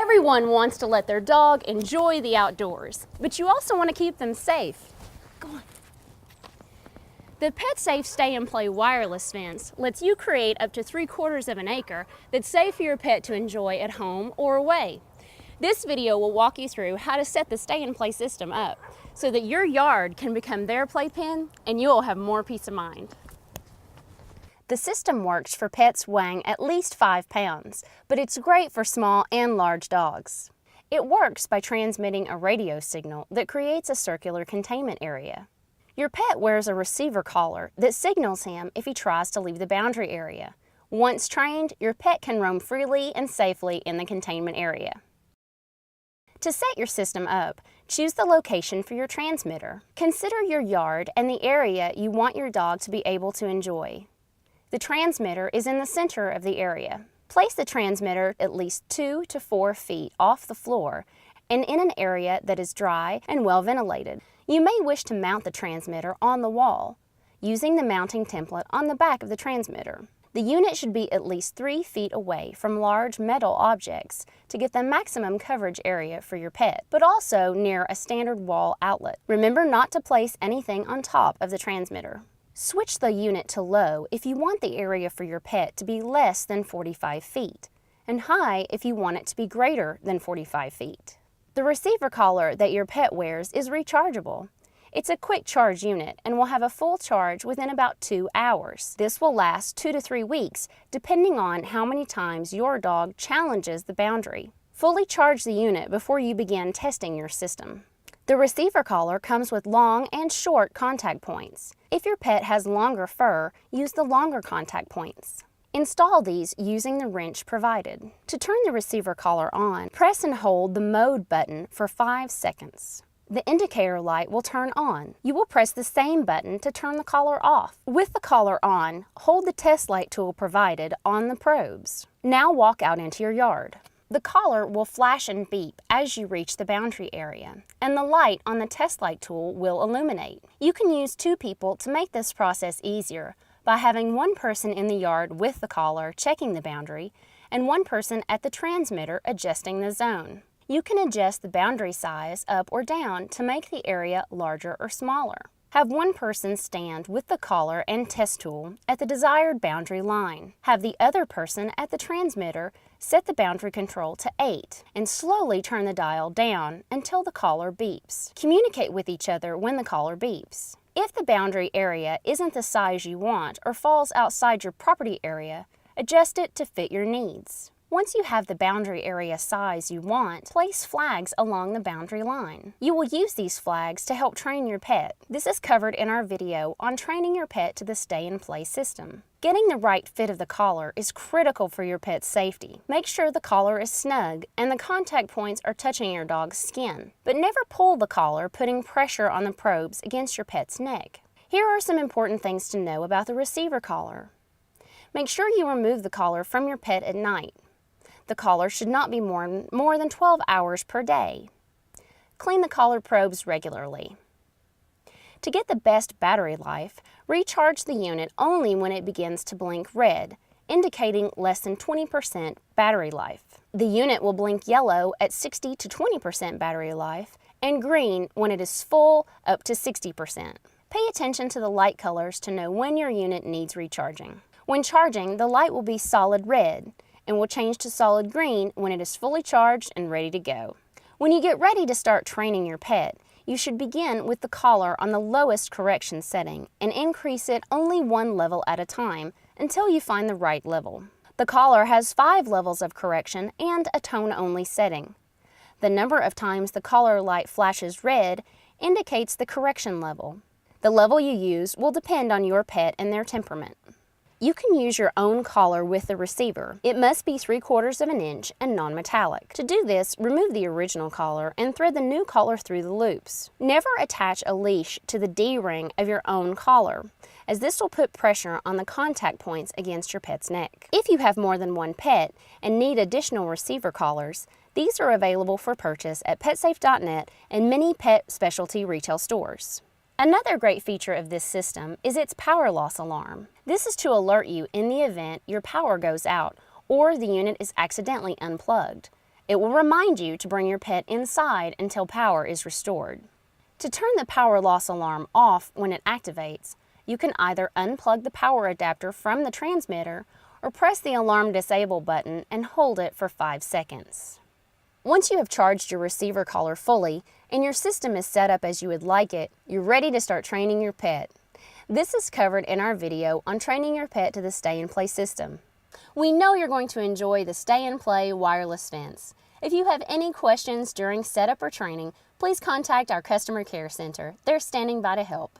Everyone wants to let their dog enjoy the outdoors, but you also want to keep them safe. Go on. The PetSafe Stay+Play Wireless Fence lets you create up to 3/4 of an acre that's safe for your pet to enjoy at home or away. This video will walk you through how to set the Stay+Play system up so that your yard can become their playpen and you'll have more peace of mind. The system works for pets weighing at least 5 pounds, but it's great for small and large dogs. It works by transmitting a radio signal that creates a circular containment area. Your pet wears a receiver collar that signals him if he tries to leave the boundary area. Once trained, your pet can roam freely and safely in the containment area. To set your system up, choose the location for your transmitter. Consider your yard and the area you want your dog to be able to enjoy. The transmitter is in the center of the area. Place the transmitter at least 2 to 4 feet off the floor and in an area that is dry and well ventilated. You may wish to mount the transmitter on the wall, using the mounting template on the back of the transmitter. The unit should be at least 3 feet away from large metal objects to get the maximum coverage area for your pet, but also near a standard wall outlet. Remember not to place anything on top of the transmitter. Switch the unit to low if you want the area for your pet to be less than 45 feet, and high if you want it to be greater than 45 feet. The receiver collar that your pet wears is rechargeable. It's a quick charge unit and will have a full charge within about 2 hours. This will last 2 to 3 weeks, depending on how many times your dog challenges the boundary. Fully charge the unit before you begin testing your system. The receiver collar comes with long and short contact points. If your pet has longer fur, use the longer contact points. Install these using the wrench provided. To turn the receiver collar on, press and hold the mode button for 5 seconds. The indicator light will turn on. You will press the same button to turn the collar off. With the collar on, hold the test light tool provided on the probes. Now walk out into your yard. The collar will flash and beep as you reach the boundary area, and the light on the test light tool will illuminate. You can use 2 people to make this process easier by having one person in the yard with the collar checking the boundary and one person at the transmitter adjusting the zone. You can adjust the boundary size up or down to make the area larger or smaller. Have one person stand with the collar and test tool at the desired boundary line. Have the other person at the transmitter set the boundary control to 8 and slowly turn the dial down until the collar beeps. Communicate with each other when the collar beeps. If the boundary area isn't the size you want or falls outside your property area, adjust it to fit your needs. Once you have the boundary area size you want, place flags along the boundary line. You will use these flags to help train your pet. This is covered in our video on training your pet to the Stay+Play system. Getting the right fit of the collar is critical for your pet's safety. Make sure the collar is snug and the contact points are touching your dog's skin. But never pull the collar, putting pressure on the probes against your pet's neck. Here are some important things to know about the receiver collar. Make sure you remove the collar from your pet at night. The collar should not be more than 12 hours per day. Clean the collar probes regularly. To get the best battery life, recharge the unit only when it begins to blink red, indicating less than 20% battery life. The unit will blink yellow at 60 to 20% battery life and green when it is full up to 60%. Pay attention to the light colors to know when your unit needs recharging. When charging, the light will be solid red and will change to solid green when it is fully charged and ready to go. When you get ready to start training your pet, you should begin with the collar on the lowest correction setting and increase it only 1 level at a time until you find the right level. The collar has 5 levels of correction and a tone-only setting. The number of times the collar light flashes red indicates the correction level. The level you use will depend on your pet and their temperament. You can use your own collar with the receiver. It must be 3/4 of an inch and non-metallic. To do this, remove the original collar and thread the new collar through the loops. Never attach a leash to the D-ring of your own collar, as this will put pressure on the contact points against your pet's neck. If you have more than one pet and need additional receiver collars, these are available for purchase at PetSafe.net and many pet specialty retail stores. Another great feature of this system is its power loss alarm. This is to alert you in the event your power goes out or the unit is accidentally unplugged, It will remind you to bring your pet inside until power is restored. To turn the power loss alarm off when it activates, you can either unplug the power adapter from the transmitter or press the alarm disable button and hold it for 5 seconds. Once you have charged your receiver collar fully and your system is set up as you would like it, you're ready to start training your pet. This is covered in our video on training your pet to the Stay and Play system. We know you're going to enjoy the Stay and Play Wireless Fence. If you have any questions during setup or training, please contact our customer care center. They're standing by to help.